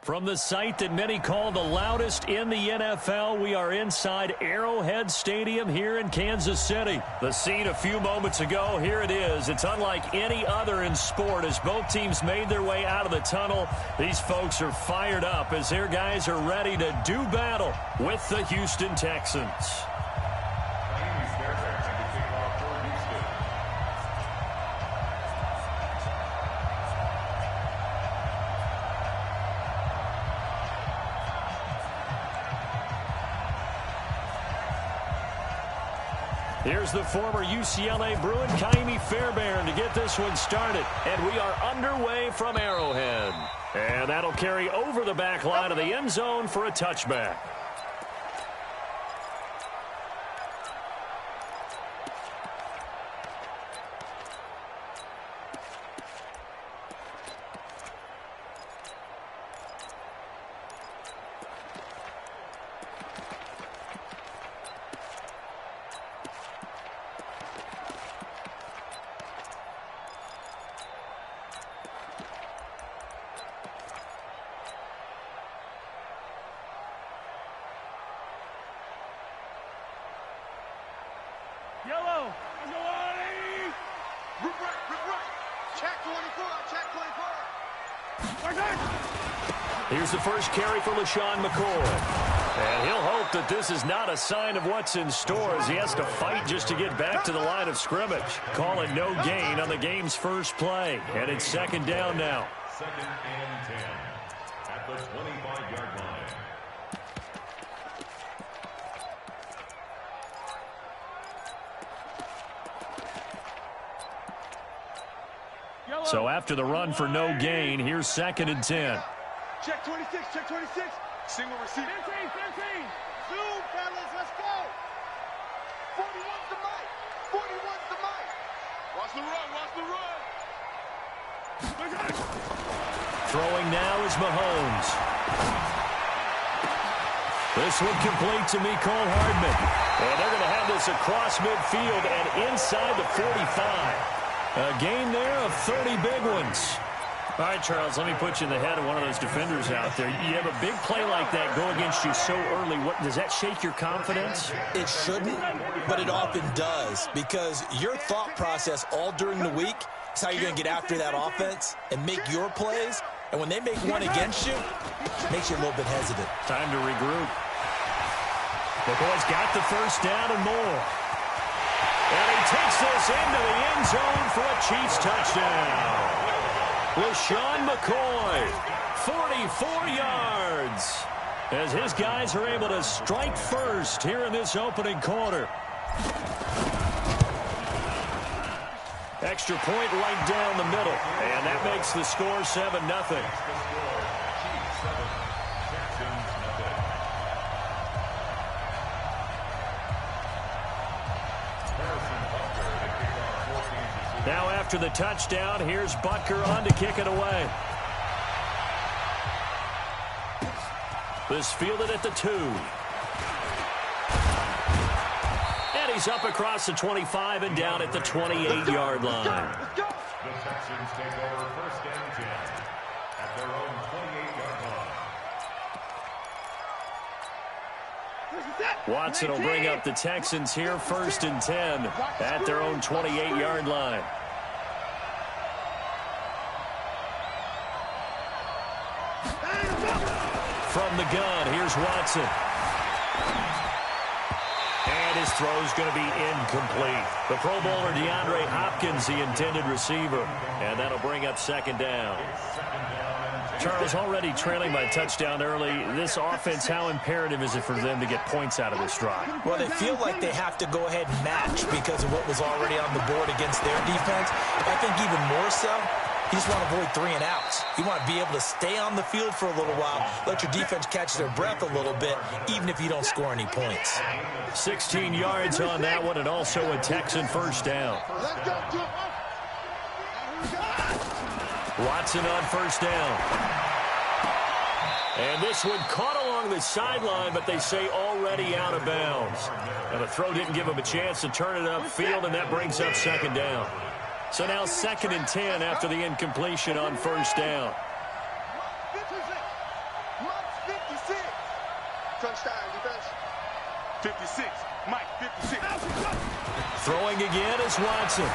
From the site that many call the loudest in the NFL, we are inside Arrowhead Stadium here in Kansas City. The scene a few moments ago, here it is. It's unlike any other in sport as both teams made their way out of the tunnel. These folks are fired up as their guys are ready to do battle with the Houston Texans. Here's the former UCLA Bruin, Kaimi Fairbairn, to get this one started. And we are underway from Arrowhead. And that'll carry over the back line of the end zone for a touchback. Yellow. Check 24. Check 24. Here's the first carry for LaShawn McCoy. And he'll hope that this is not a sign of what's in store as he has to fight just to get back to the line of scrimmage. Call it no gain on the game's first play. And it's second down now. Second and 10 at the 25-yard line. So after the run for no gain, here's second and 10. Check 26, check 26. Single receiver. 15. Zoom, fellas, let's go. 41's the mic. 41's the mic. Watch the run. Throwing now is Mahomes. This one complete to Mecole Hardman. And they're going to have this across midfield and inside the 45. A gain there of 30 big ones. All right, Charles, let me put you in the head of one of those defenders out there. You have a big play like that go against you so early. What does that shake your confidence? It shouldn't, but it often does because your thought process all during the week is how you're going to get after that offense and make your plays. And when they make one against you, it makes you a little bit hesitant. Time to regroup. The boys got the first down and more. And he takes this into the end zone for a Chiefs touchdown. LaShawn McCoy, 44 yards, as his guys are able to strike first here in this opening quarter. Extra point right down the middle, and that makes the score 7-0. Now after the touchdown, here's Butker on to kick it away. This fielded at the 2. And he's up across the 25 and down at the 28-yard line. The Texans take over first and 10 at their own 28-yard line. Watson will bring up the Texans here first and 10 at their own 28-yard line. From the gun, here's Watson. And his throw's going to be incomplete. The Pro Bowler DeAndre Hopkins, the intended receiver. And that'll bring up second down. Charles, already trailing by touchdown early. This offense, how imperative is it for them to get points out of this drive? Well, they feel like they have to go ahead and match because of what was already on the board against their defense. I think even more so, you just want to avoid 3 and outs. You want to be able to stay on the field for a little while, let your defense catch their breath a little bit, even if you don't score any points. 16 yards on that one, and also a Texan first down. Watson on first down. And this one caught along the sideline, but they say already out of bounds. And the throw didn't give him a chance to turn it upfield, and that brings up second down. So now second and 10 after the incompletion on first down. 56. Mike, 56. Throwing again is Watson.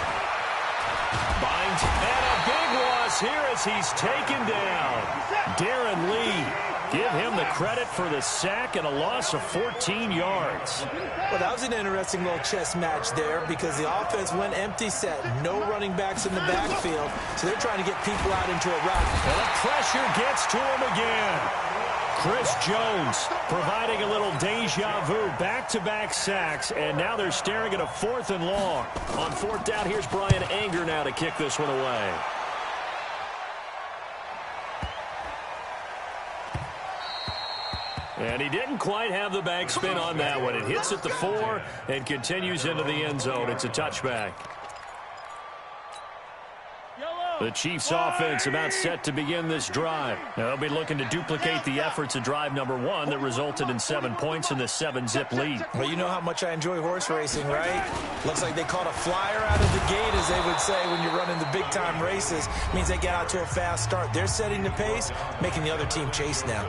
Binds, and a big loss here as he's taken down. Darren Lee, give him the credit for the sack and a loss of 14 yards. Well, that was an interesting little chess match there because the offense went empty set. No running backs in the backfield, so they're trying to get people out into a route. And the pressure gets to him again. Chris Jones providing a little deja vu, back-to-back sacks, and now they're staring at a 4th and long. On 4th down, here's Brian Anger now to kick this one away. And he didn't quite have the backspin on that one. It hits at the 4 and continues into the end zone. It's a touchback. The Chiefs offense about set to begin this drive. They'll be looking to duplicate the efforts of drive number 1 that resulted in 7 points in the 7-zip lead. Well, you know how much I enjoy horse racing, right? Looks like they caught a flyer out of the gate, as they would say, when you're running the big-time races. Means they get out to a fast start. They're setting the pace, making the other team chase now.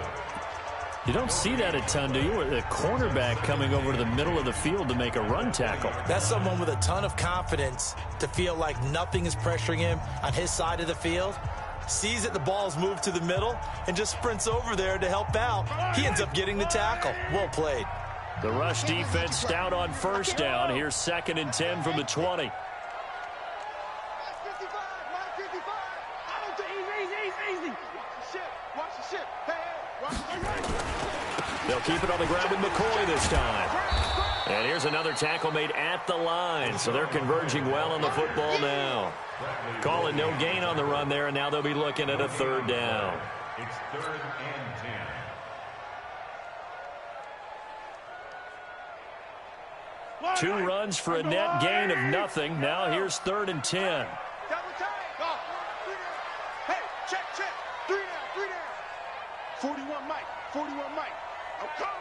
You don't see that a ton, do you? The cornerback coming over to the middle of the field to make a run tackle. That's someone with a ton of confidence to feel like nothing is pressuring him on his side of the field. Sees that the ball's moved to the middle and just sprints over there to help out. He ends up getting the tackle. Well played. The rush defense stout on 1st down. Here's 2nd and 10 from the 20. They'll keep it on the ground with McCoy this time. And here's another tackle made at the line. So they're converging well on the football now. Call it no gain on the run there, and now they'll be looking at a 3rd down. It's 3rd and 10. 2 runs for a net gain of nothing. Now here's 3rd and 10. Hey, check. 3 down. 41 Mike. 41 Mike. I'm coming.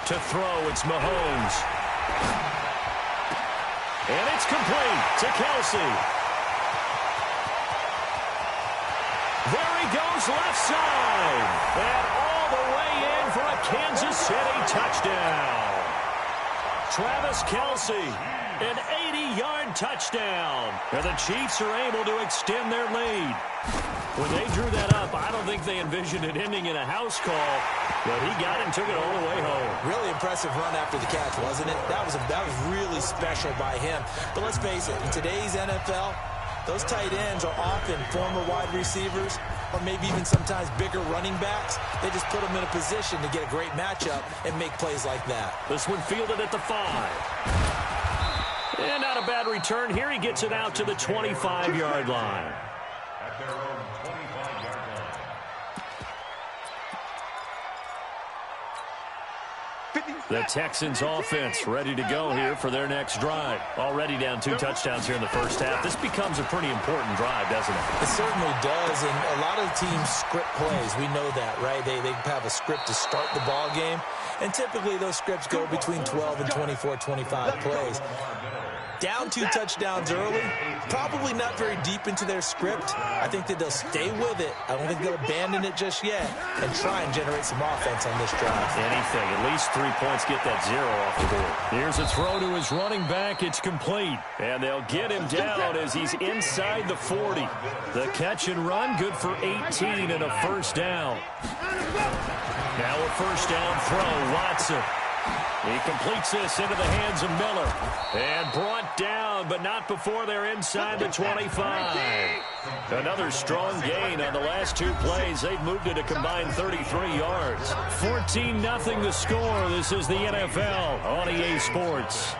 To throw, it's Mahomes. And it's complete to Kelsey. There he goes, left side. And all the way in for a Kansas City touchdown. Travis Kelsey, an 80-yard touchdown. And the Chiefs are able to extend their lead. When they drew that up, I don't think they envisioned it ending in a house call, but he got it and took it all the way home. Really impressive run after the catch, wasn't it? That was really special by him. But let's face it, in today's NFL, those tight ends are often former wide receivers or maybe even sometimes bigger running backs. They just put them in a position to get a great matchup and make plays like that. This one fielded at the 5. And not a bad return. Here he gets it out to the 25-yard line. At their own 25-yard line. The Texans offense ready to go here for their next drive. Already down 2 touchdowns here in the first half. This becomes a pretty important drive, doesn't it? It certainly does, and a lot of teams script plays. We know that, right? They have a script to start the ball game, and typically those scripts go between 12 and 24, 25 plays. Down 2 touchdowns early, probably not very deep into their script. I think that they'll stay with it. I don't think they'll abandon it just yet and try and generate some offense on this drive. Anything, at least 3 points, get that 0 off the board. Here's a throw to his running back. It's complete. And they'll get him down as he's inside the 40. The catch and run, good for 18 and a 1st down. Now a 1st down throw, Watson. He completes this into the hands of Miller. And brought down, but not before they're inside the 25. Another strong gain on the last 2 plays. They've moved it a combined 33 yards. 14-0 the score. This is the NFL on EA Sports.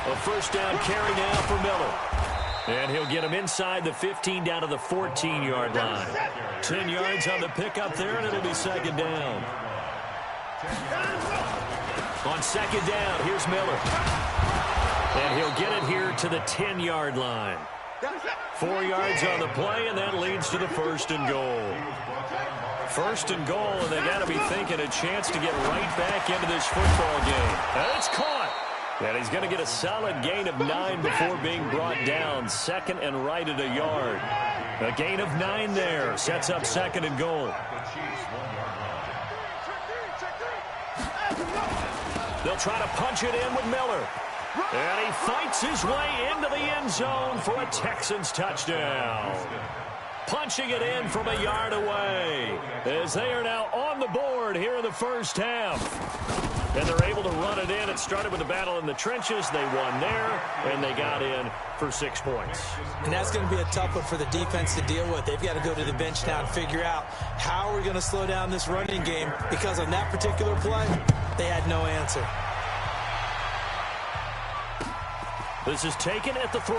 A 1st down carry now for Miller. And he'll get him inside the 15 down to the 14-yard line. 10 yards on the pickup there, and it'll be 2nd down. On 2nd down, here's Miller. And he'll get it here to the 10-yard line. 4 yards on the play, and that leads to the 1st and goal. 1st and goal, and they got to be thinking a chance to get right back into this football game. And it's caught. And he's going to get a solid gain of 9 before being brought down. Second and right at a yard. A gain of 9 there. Sets up second and goal. They'll try to punch it in with Miller. And he fights his way into the end zone for a Texans touchdown. Punching it in from a yard away as they are now on the board here in the first half. And they're able to run it in. It started with a battle in the trenches. They won there, and they got in for 6 points. And that's going to be a tough one for the defense to deal with. They've got to go to the bench now and figure out how we're going to slow down this running game, because on that particular play, they had no answer. This is taken at the 3.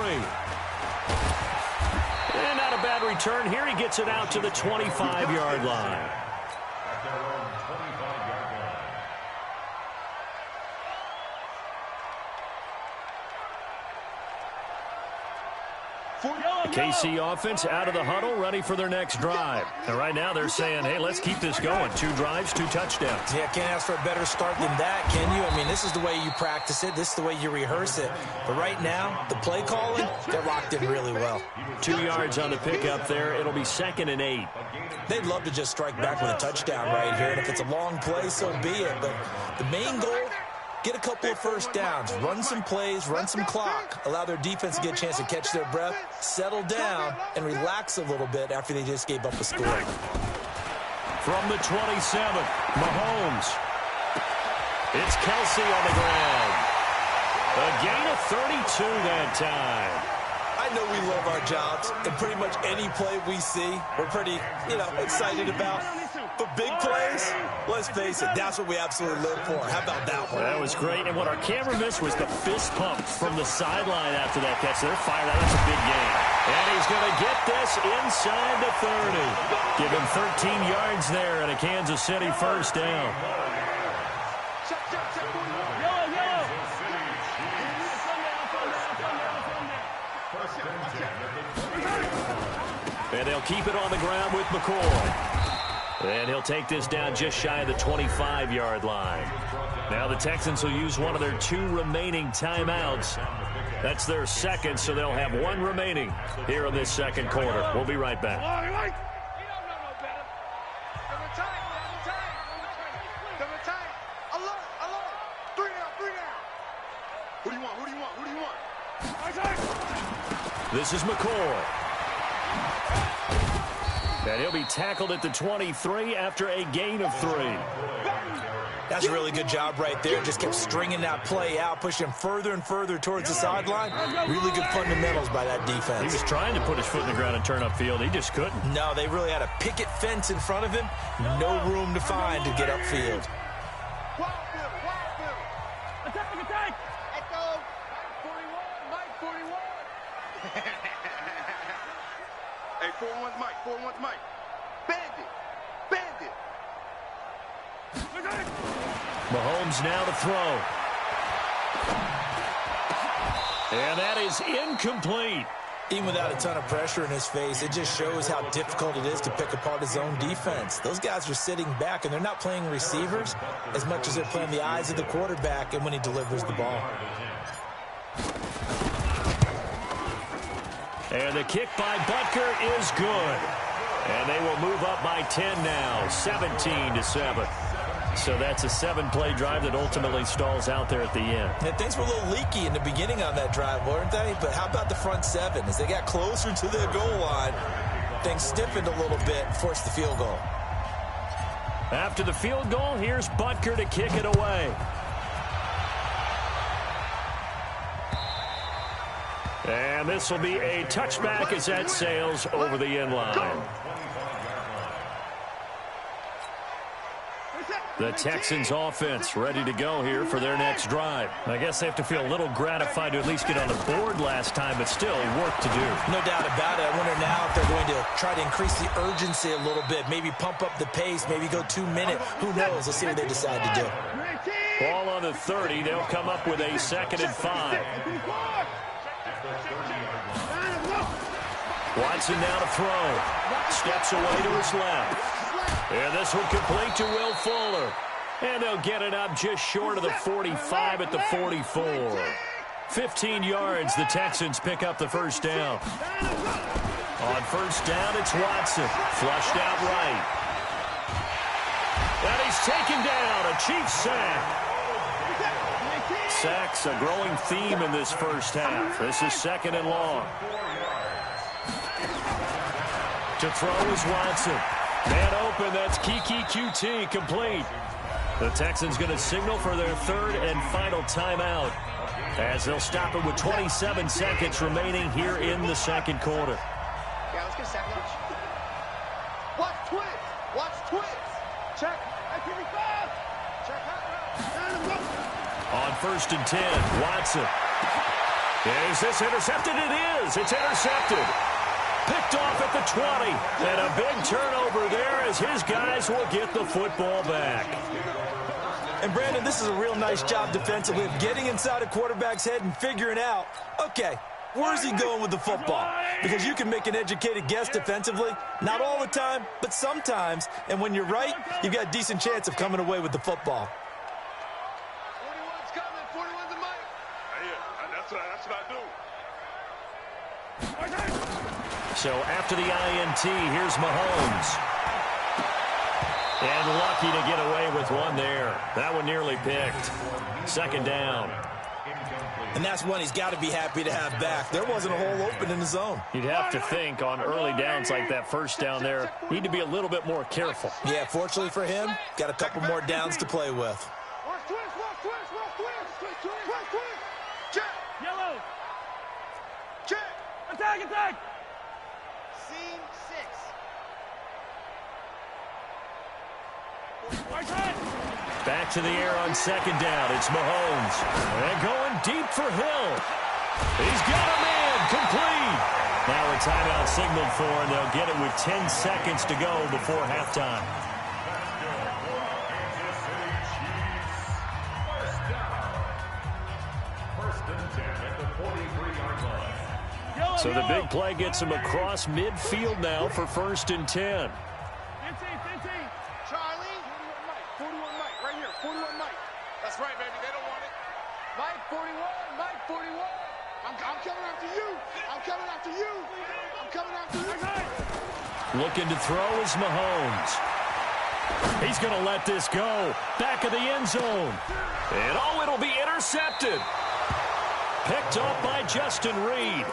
And not a bad return. Here he gets it out to the 25-yard line. KC offense out of the huddle, ready for their next drive. And right now they're saying, hey, let's keep this going. 2 drives, 2 touchdowns. Yeah, can't ask for a better start than that, can you? I mean, this is the way you practice it. This is the way you rehearse it. But right now, the play calling, they're locked in really well. 2 yards on the pickup there. It'll be 2nd and 8. They'd love to just strike back with a touchdown right here. And if it's a long play, so be it. But the main goal, get a couple of first downs, run some plays, run some clock, allow their defense to get a chance to catch their breath, settle down, and relax a little bit after they just gave up a score. From the 27, Mahomes. It's Kelsey on the ground. A gain of 32 that time. I know we love our jobs, and pretty much any play we see, we're pretty, excited about. But big plays, let's face it, that's what we absolutely live for. How about that one? That was great. And what our camera missed was the fist pump from the sideline after that catch. They're fired out. That's a big gain. And he's going to get this inside the 30. Give him 13 yards there and a Kansas City first down. And they'll keep it on the ground with McCoy. And he'll take this down just shy of the 25-yard line. Now the Texans will use one of their 2 remaining timeouts. That's their second, so they'll have 1 remaining here in this second quarter. We'll be right back. This is McCoy. And he'll be tackled at the 23 after a gain of 3. That's a really good job right there. Just kept stringing that play out, pushing him further and further towards the sideline. Really good fundamentals by that defense. He was trying to put his foot in the ground and turn upfield. He just couldn't. No, they really had a picket fence in front of him. No room to find to get upfield. Attack! Echo! 41, Mike 41. Hey, 4-1's Mike, 4-1's Mike. Bandit! Mahomes now to throw. And that is incomplete. Even without a ton of pressure in his face, it just shows how difficult it is to pick apart his own defense. Those guys are sitting back, and they're not playing receivers as much as they're playing the eyes of the quarterback and when he delivers the ball. And the kick by Butker is good. And they will move up by 10 now, 17-7. So that's a 7-play drive that ultimately stalls out there at the end. And things were a little leaky in the beginning on that drive, weren't they? But how about the front 7? As they got closer to their goal line, things stiffened a little bit and forced the field goal. After the field goal, here's Butker to kick it away. And this will be a touchback as that sails over the end line. The Texans offense ready to go here for their next drive. I guess they have to feel a little gratified to at least get on the board last time, but still work to do. No doubt about it. I wonder now if they're going to try to increase the urgency a little bit, maybe pump up the pace, maybe go 2-minute. Who knows? Let's see what they decide to do. Ball on the 30. They'll come up with a 2nd and 5. Watson now to throw. Steps away to his left. And this one complete to Will Fuller. And they'll get it up just short of the 45 at the 44. 15 yards, the Texans pick up the first down. On first down, it's Watson. Flushed out right. And he's taken down. A Chiefs sack. Sacks a growing theme in this first half. This is second and long. To throw is Watson. Man open, that's Kiki QT, complete. The Texans going to signal for their third and final timeout as they'll stop it with 27 seconds remaining here in the second quarter. Yeah, let's get a second. Watch twins. Watch twins. Check. On first and 10, Watson. Is this intercepted? It is. It's intercepted. Picked off at the 20. And a big turnover there as his guys will get the football back. And, Brandon, this is a real nice job defensively of getting inside a quarterback's head and figuring out, okay, where's he going with the football? Because you can make an educated guess defensively. Not all the time, but sometimes. And when you're right, you've got a decent chance of coming away with the football. 41's coming. 41's the mic. Yeah, that's what I do. So after the INT, here's Mahomes. And lucky to get away with one there. That one nearly picked. Second down. And that's one he's got to be happy to have back. There wasn't a hole open in the zone. You'd have to think on early downs like that first down there, need to be a little bit more careful. Yeah, fortunately for him, got a couple more downs to play with. Watch twins. Check. Yellow. Check. Attack. Scene 6. Back to the air on second down. It's Mahomes. And going deep for Hill. He's got a man complete. Now a timeout signaled for, and they'll get it with 10 seconds to go before halftime. So the big play gets him across midfield now for first and 10. 15. Charlie. 41 Mike. Right here. 41 Mike. That's right, baby. They don't want it. Mike 41. Mike 41. I'm coming after you. I'm coming after you. I'm coming after you. Looking to throw is Mahomes. He's going to let this go. Back of the end zone. And it'll be intercepted. Picked up by Justin Reed.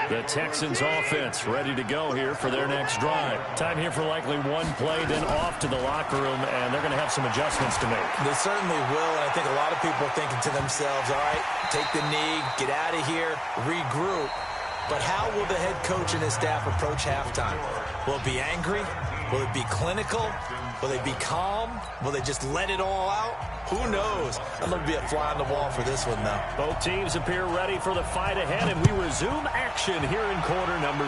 The Texans offense ready to go here for their next drive. Time here for likely one play, then off to the locker room, and they're going to have some adjustments to make. They certainly will, and I think a lot of people are thinking to themselves, all right, take the knee, get out of here, regroup. But how will the head coach and his staff approach halftime? Will it be angry? Will it be clinical? Will they be calm? Will they just let it all out? Who knows? I'd love to be a fly on the wall for this one, though. Both teams appear ready for the fight ahead, and we resume action here in quarter number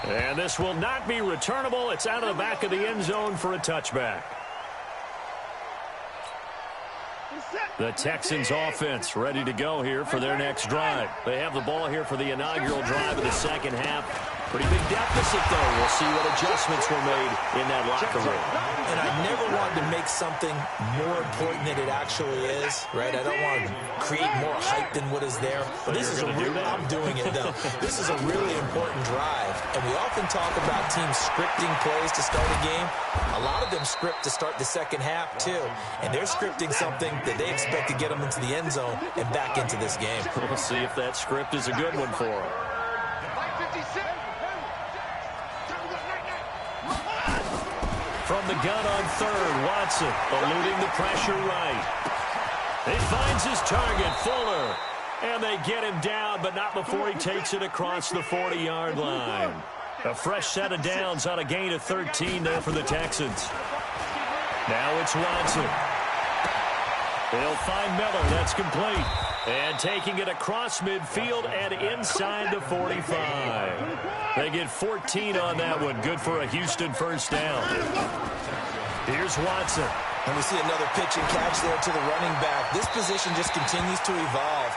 3. And this will not be returnable. It's out of the back of the end zone for a touchback. The Texans offense ready to go here for their next drive. They have the ball here for the inaugural drive of the second half. Pretty big deficit, though. We'll see what adjustments were made in that locker room. And I never wanted to make something more important than it actually is, right? I don't want to create more hype than what is there. But this is I'm doing it, though. This is a really important drive. And we often talk about teams scripting plays to start a game. A lot of them script to start the second half, too. And they're scripting something that they expect to get them into the end zone and back into this game. We'll see if that script is a good one for them. From the gun on third, Watson eluding the pressure right. He finds his target, Fuller. And they get him down, but not before he takes it across the 40-yard line. A fresh set of downs on a gain of 13 there for the Texans. Now it's Watson. They'll find Miller. That's complete. And taking it across midfield and inside the 45. They get 14 on that one. Good for a Houston first down. Here's Watson. And we see another pitch and catch there to the running back. This position just continues to evolve.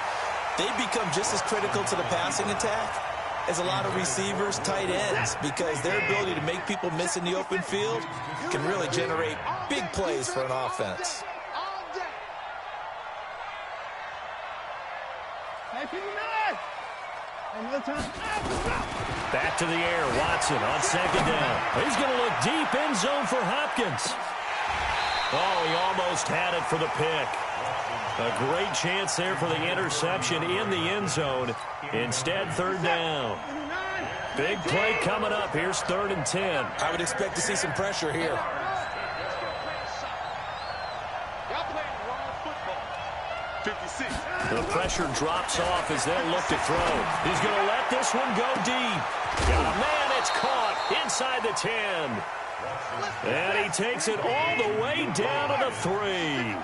They become just as critical to the passing attack is a lot of receivers, tight ends, because their ability to make people miss in the open field can really generate big plays for an offense. Back to the air, Watson on second down. He's going to look deep end zone for Hopkins. Oh, he almost had it for the pick. A great chance there for the interception in the end zone. Instead, third down. Big play coming up. Here's 3rd and 10. I would expect to see some pressure here. The pressure drops off as they look to throw. He's going to let this one go deep. Got a man, it's caught inside the 10. And he takes it all the way down to the 3.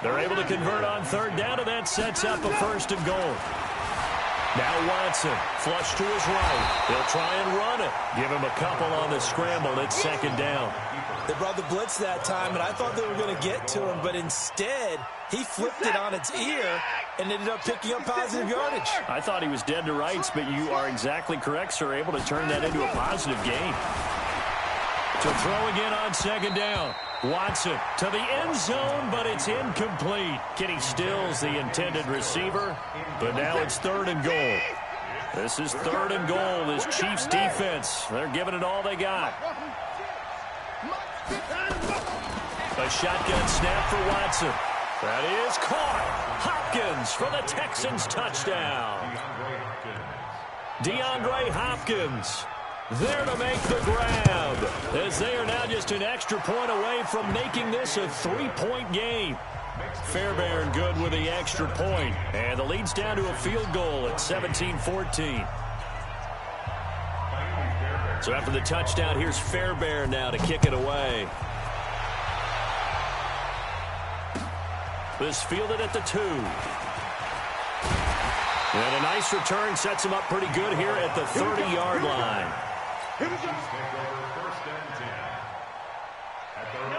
They're able to convert on third down, and that sets up a 1st and goal. Now Watson, flush to his right. He'll try and run it. Give him a couple on the scramble. It's 2nd down. They brought the blitz that time, and I thought they were going to get to him, but instead, he flipped it on its ear and ended up picking up positive yardage. I thought he was dead to rights, but you are exactly correct, sir. Able to turn that into a positive gain. To throw again on 2nd down. Watson to the end zone, but it's incomplete. Kenny Stills, the intended receiver, but now it's 3rd and goal. This is 3rd and goal. This Chiefs defense, they're giving it all they got. A shotgun snap for Watson. That is caught. Hopkins for the Texans touchdown. DeAndre Hopkins there to make the grab, as they are now just an extra point away from making this a 3-point game. Fairbairn good with the extra point, and the lead's down to a field goal at 17-14. So after the touchdown, here's Fairbairn now to kick it away. This fielded at the 2. And a nice return sets him up pretty good here at the 30-yard line.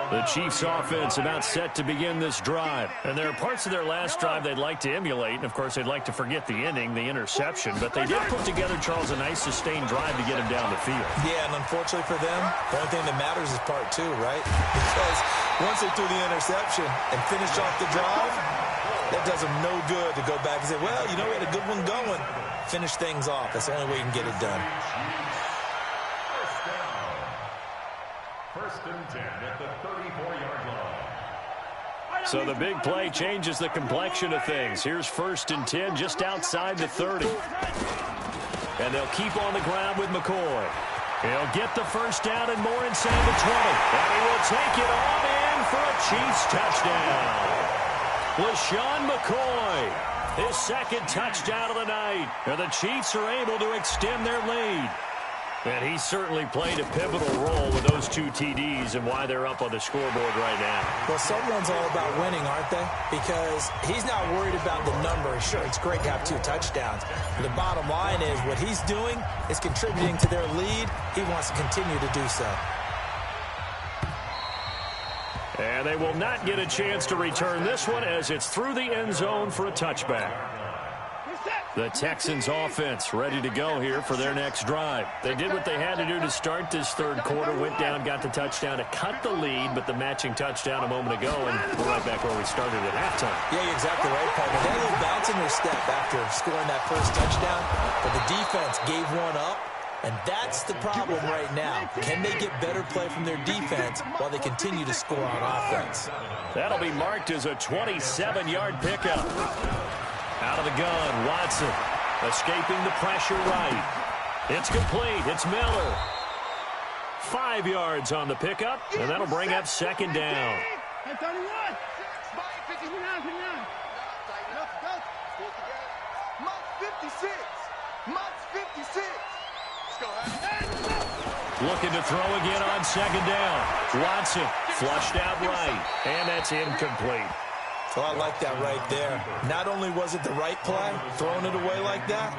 The Chiefs offense about set to begin this drive. And there are parts of their last drive they'd like to emulate. And, of course, they'd like to forget the ending, the interception. But they did put together, Charles, a nice sustained drive to get him down the field. Yeah, and unfortunately for them, the only thing that matters is part 2, right? Because once they threw the interception and finished off the drive, that does them no good to go back and say, well, you know, we had a good one going. Finish things off. That's the only way you can get it done. 1st and 10 at the 34-yard line. So the big play changes the complexion of things. Here's 1st and 10 just outside the 30. And they'll keep on the ground with McCoy. He'll get the 1st down and more inside the 20. And he will take it on in for a Chiefs touchdown. LaShawn McCoy, his 2nd touchdown of the night. And the Chiefs are able to extend their lead. And he certainly played a pivotal role with those 2 TDs and why they're up on the scoreboard right now. Well, someone's all about winning, aren't they? Because he's not worried about the number. Sure, it's great to have 2 touchdowns. But the bottom line is what he's doing is contributing to their lead. He wants to continue to do so. And they will not get a chance to return this one as it's through the end zone for a touchback. The Texans offense ready to go here for their next drive. They did what they had to do to start this 3rd quarter, went down, got the touchdown to cut the lead, but the matching touchdown a moment ago, and we're right back where we started at halftime. Yeah, you're exactly right, partner. They had a little bounce in their step after scoring that 1st touchdown, but the defense gave one up, and that's the problem right now. Can they get better play from their defense while they continue to score on offense? That'll be marked as a 27-yard pickup. Out of the gun, Watson escaping the pressure right. It's complete. It's Miller. 5 yards on the pickup, and that'll bring up 2nd down. Looking to throw again on 2nd down. Watson flushed out right, and that's incomplete. Well, I like that right there. Not only was it the right play, throwing it away like that,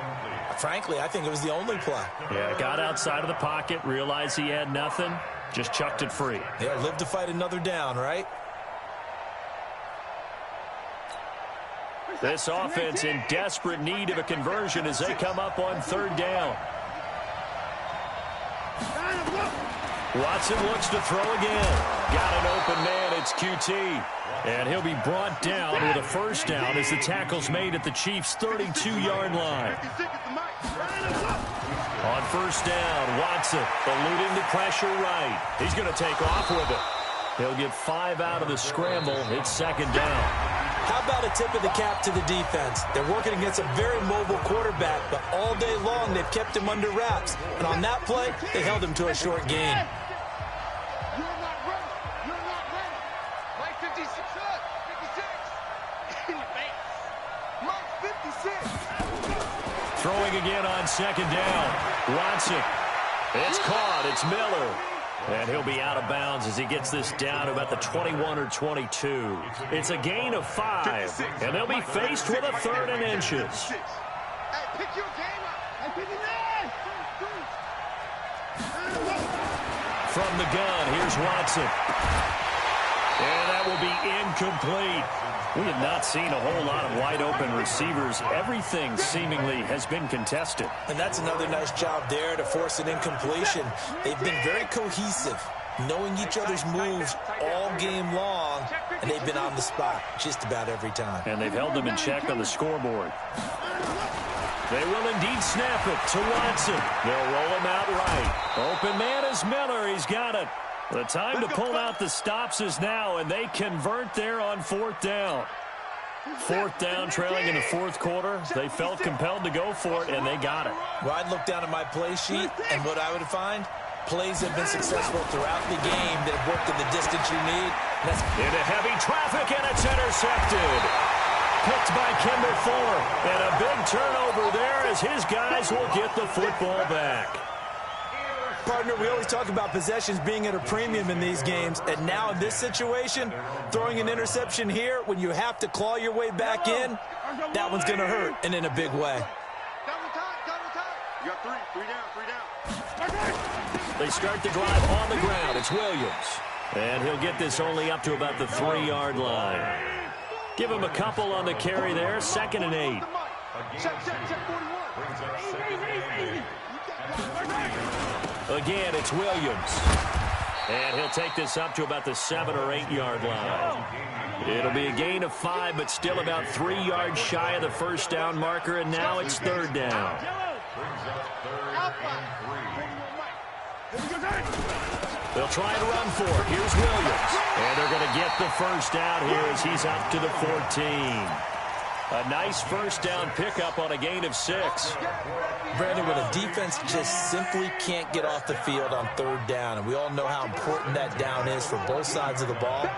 frankly, I think it was the only play. Yeah, got outside of the pocket, realized he had nothing, just chucked it free. Yeah, live to fight another down, right? This offense in desperate need of a conversion as they come up on third down. Watson looks to throw again. Got an open man. It's QT. And he'll be brought down with a first down as the tackle's made at the Chiefs' 32-yard line. On first down, Watson eluding the pressure right. He's going to take off with it. He'll get 5 out of the scramble. It's second down. How about a tip of the cap to the defense? They're working against a very mobile quarterback, but all day long they've kept him under wraps. And on that play, they held him to a short gain. You're not ready. You're not ready. Mike 56. 56. In your face. Mike 56. Throwing again on second down. Watson. It's caught. It's Miller. And he'll be out of bounds as he gets this down to about the 21 or 22. It's a gain of 5. And they'll be faced with a third and inches. Hey, pick your game up. Hey, pick it up. From the gun, here's Watson. And that will be incomplete. We have not seen a whole lot of wide-open receivers. Everything seemingly has been contested. And that's another nice job there to force an incompletion. They've been very cohesive, knowing each other's moves all game long, and they've been on the spot just about every time. And they've held them in check on the scoreboard. They will indeed snap it to Watson. They'll roll him out right. Open man is Miller. He's got it. The time to pull out the stops is now, and they convert there on fourth down. Fourth down, trailing in the fourth quarter. They felt compelled to go for it, and they got it. Well, I'd look down at my play sheet, and what I would find, plays have been successful throughout the game that have worked in the distance you need. Into heavy traffic, and it's intercepted. Picked by Kimber Fuller. And a big turnover there as his guys will get the football back. Partner, we always talk about possessions being at a premium in these games, and now in this situation, throwing an interception here when you have to claw your way back in, that one's going to hurt, and in a big way. Double time. You got three down. They start the drive on the ground. It's Williams. And he'll get this only up to about the 3-yard line. Give him a couple on the carry there. 2nd and 8. Check 41. Again, it's Williams. And he'll take this up to about the 7- or 8-yard line. It'll be a gain of 5, but still about 3 yards shy of the first down marker, and now it's third down. They'll try to run for it. Here's Williams. And they're going to get the first down here as he's up to the 14. A nice first down pickup on a gain of 6. Brandon, when a defense just simply can't get off the field on third down, and we all know how important that down is for both sides of the ball,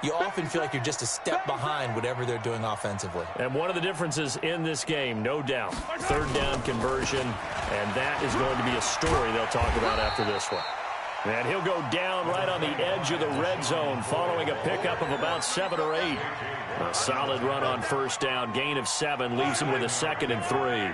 you often feel like you're just a step behind whatever they're doing offensively. And one of the differences in this game, no doubt, third down conversion, and that is going to be a story they'll talk about after this one. And he'll go down right on the edge of the red zone following a pickup of about 7 or 8. A solid run on first down. Gain of 7 leaves him with a 2nd and 3.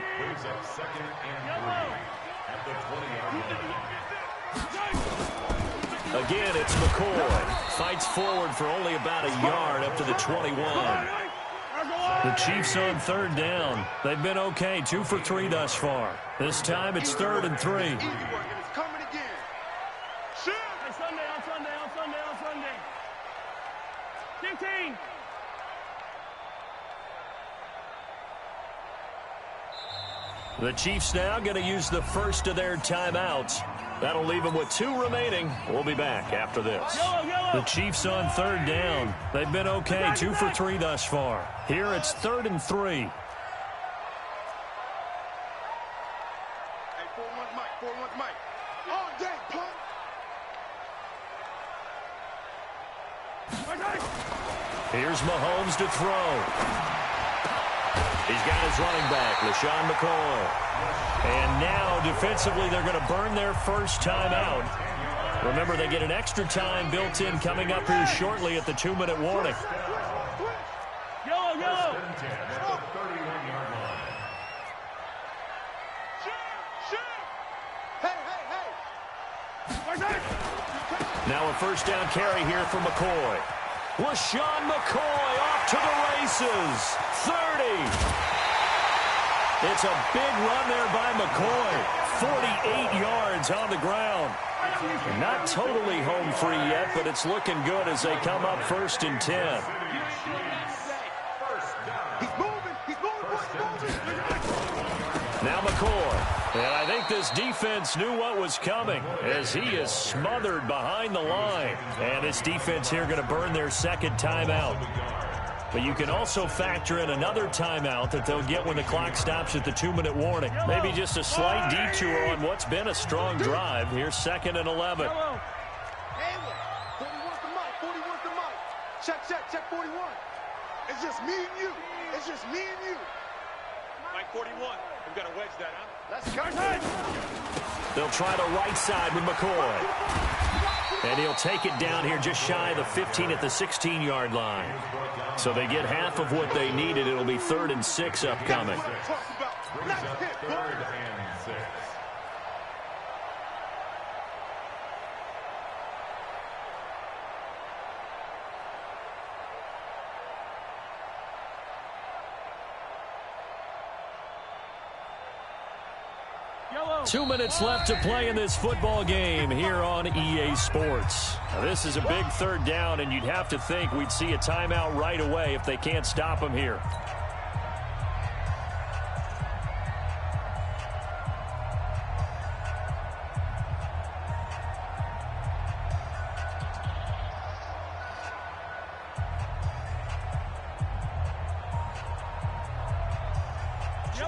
Again, it's McCoy. Fights forward for only about a yard up to the 21. The Chiefs on third down. They've been okay, 2 for 3 thus far. This time it's 3rd and 3. Sunday. 15. The Chiefs now going to use the first of their timeouts. That'll leave them with 2 remaining. We'll be back after this. The Chiefs on third down. They've been okay, 2 for 3 thus far. Here it's 3rd and 3. Hey, 4-1 Mike. All day, punk. Here's Mahomes to throw. He's got his running back, LaShawn McCoy. And now, defensively, they're going to burn their first time out. Remember, they get an extra time built in coming up here shortly at the 2-minute warning. Yellow. Hey. Now a first down carry here for McCoy. LaShawn McCoy off to the races. 30. It's a big run there by McCoy. 48 yards on the ground. Not totally home free yet, but it's looking good as they come up 1st and 10. Now McCoy. And I think this defense knew what was coming as he is smothered behind the line. And this defense here going to burn their second timeout. But you can also factor in another timeout that they'll get when the clock stops at the 2-minute warning. Maybe just a slight detour on what's been a strong drive. Here's 2nd and 11. 41 to Mike. 41 to Mike. Check 41. It's just me and you. It's just me and you. Mike 41. We've got to wedge that, huh? Let's go. They'll try the right side with McCoy. And he'll take it down here just shy of the 15 at the 16-yard line. So they get half of what they needed. It'll be 3rd and 6 upcoming. Brings up 3rd and 6. Yellow. 2 minutes left to play in this football game here on EA Sports. Now, this is a big 3rd down, and you'd have to think we'd see a timeout right away if they can't stop them here.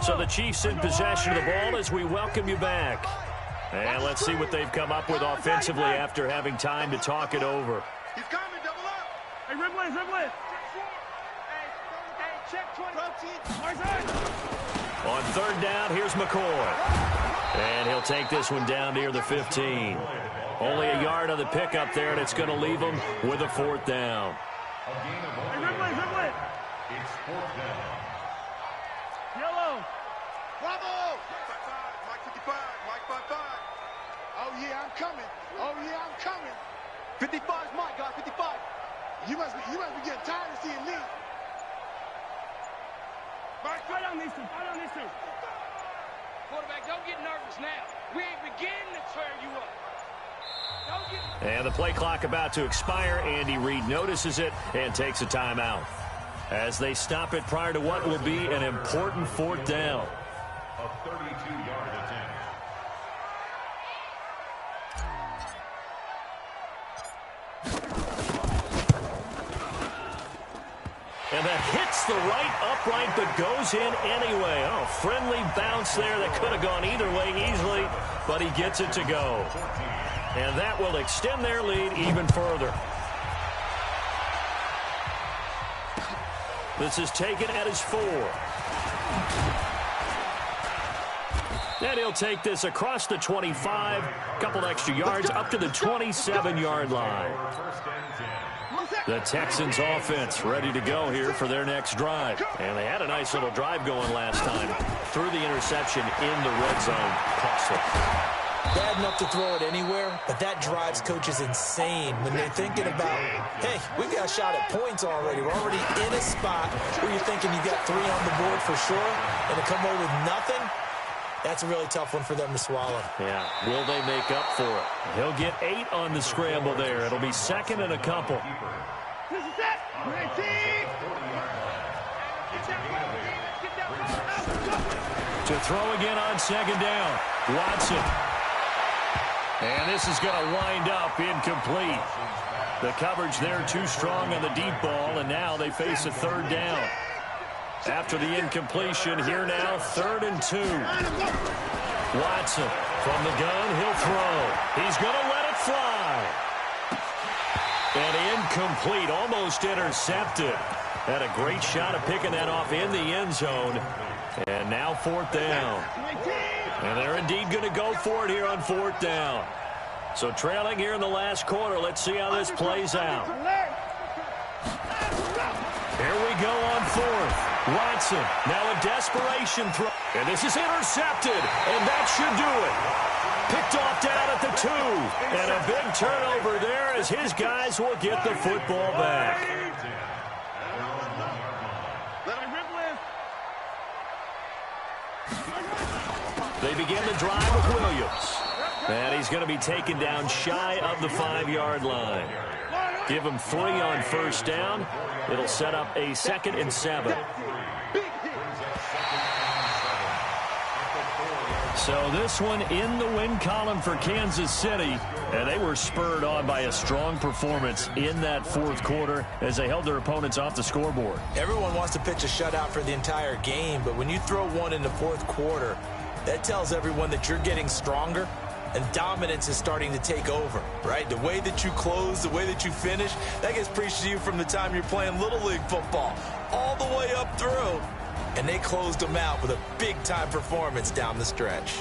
So the Chiefs in possession of the ball as we welcome you back. And let's see what they've come up with offensively after having time to talk it over. He's coming, double up. Hey, Ripley. Hey, check 20. On 3rd down, here's McCoy. And he'll take this one down near the 15. Only a yard on the pickup there, and it's going to leave him with a 4th down. Hey, Ripley. It's 4th down. Yellow. Bravo. Mike 55. Mike 55. Oh, yeah, I'm coming. 55's Mike, guys. 55. You must be getting tired of seeing me. Mike, fight on these two. Quarterback, don't get nervous now. We ain't beginning to tear you up. And the play clock about to expire. Andy Reid notices it and takes a timeout as they stop it prior to what will be an important 4th down. A 32-yard attempt. And that hits the right upright but goes in anyway. Oh, friendly bounce there that could have gone either way easily, but he gets it to go. And that will extend their lead even further. This is taken at his 4. And he'll take this across the 25, couple extra yards up to the 27-yard line. The Texans offense ready to go here for their next drive. And they had a nice little drive going last time. Threw the interception in the red zone. Costly. Bad enough to throw it anywhere, but that drives coaches insane when they're thinking about, hey, we've got a shot at points already. We're already in a spot where you're thinking you've got 3 on the board for sure, and to come away with nothing, that's a really tough one for them to swallow. Yeah, will they make up for it? He'll get 8 on the scramble there. It'll be 2nd and a couple. To throw again on 2nd down. Watson. And this is going to wind up incomplete. The coverage there too strong on the deep ball, and now they face a 3rd down. After the incompletion, here now, 3rd and 2. Watson from the gun, he'll throw. He's going to let it fly. And incomplete, almost intercepted. Had a great shot at picking that off in the end zone. And now 4th down. And they're indeed going to go for it here on 4th down. So trailing here in the last quarter. Let's see how this plays out. Here we go on 4th. Watson, now a desperation throw. And this is intercepted, and that should do it. Picked off down at the 2. And a big turnover there as his guys will get the football back. They begin the drive with Williams. And he's going to be taken down shy of the 5-yard line. Give him 3 on first down. It'll set up a 2nd and 7. So this one in the win column for Kansas City. And they were spurred on by a strong performance in that 4th quarter as they held their opponents off the scoreboard. Everyone wants to pitch a shutout for the entire game, but when you throw one in the 4th quarter, that tells everyone that you're getting stronger and dominance is starting to take over, right? The way that you close, the way that you finish, that gets preached to you from the time you're playing Little League football all the way up through. And they closed them out with a big-time performance down the stretch.